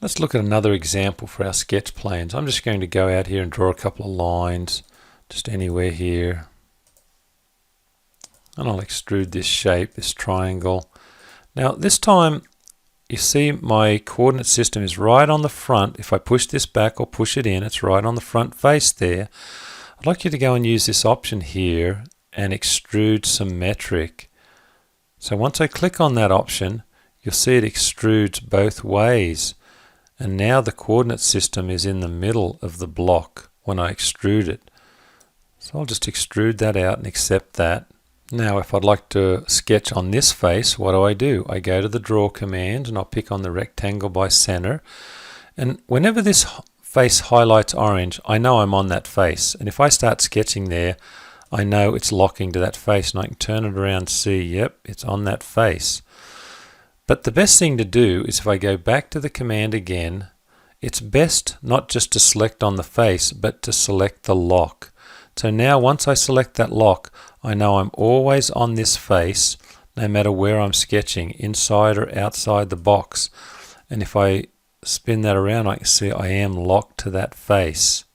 Let's look at another example for our sketch planes. I'm just going to go out here and draw a couple of lines, just anywhere here. And I'll extrude this shape, this triangle. Now this time, you see my coordinate system is right on the front. If I push this back or push it in, it's right on the front face there. I'd like you to go and use this option here and extrude symmetric. So once I click on that option, you'll see it extrudes both ways. And now the coordinate system is in the middle of the block when I extrude it. So I'll just extrude that out and accept that. Now if I'd like to sketch on this face, what do? I go to the draw command and I'll pick on the rectangle by center. And whenever this face highlights orange, I know I'm on that face. And if I start sketching there, I know it's locking to that face, and I can turn it around and see, yep, it's on that face. But the best thing to do is if I go back to the command again, it's best not just to select on the face, but to select the lock. So now once I select that lock, I know I'm always on this face, no matter where I'm sketching, inside or outside the box. And if I spin that around, I can see I am locked to that face.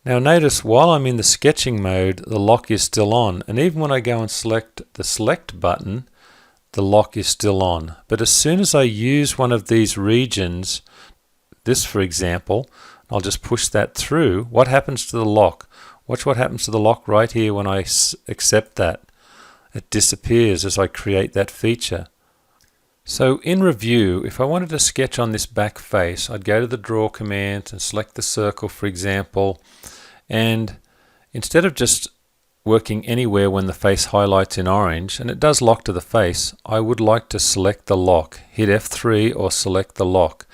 Now notice while I'm in the sketching mode, the lock is still on. And even when I go and select the select button, the lock is still on. But as soon as I use one of these regions, this for example, I'll just push that through, what happens to the lock? Watch what happens to the lock right here when I accept that. It disappears as I create that feature. So in review, if I wanted to sketch on this back face, I'd go to the draw command and select the circle, for example, and instead of just working anywhere when the face highlights in orange, and it does lock to the face, I would like to select the lock. Hit F3 or select the lock.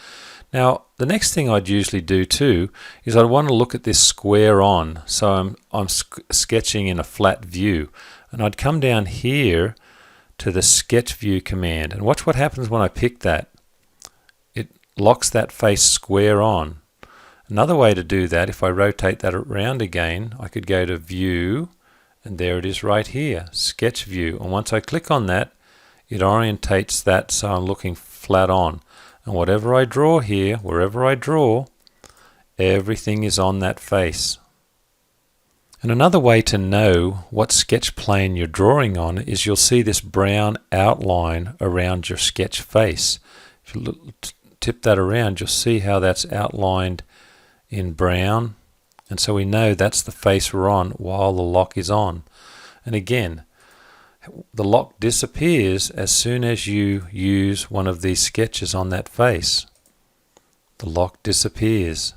Now the next thing I'd usually do too is I'd want to look at this square on, so I'm sketching in a flat view, and I'd come down here to the sketch view command, and watch what happens when I pick that. It locks that face square on. Another way to do that, if I rotate that around again, I could go to view, and there it is right here, sketch view, and once I click on that, it orientates that so I'm looking flat on. And whatever I draw here, wherever I draw, everything is on that face. And another way to know what sketch plane you're drawing on is you'll see this brown outline around your sketch face. If you tip that around, you'll see how that's outlined in brown. And so we know that's the face we're on while the lock is on. And again, the lock disappears as soon as you use one of these sketches on that face. The lock disappears.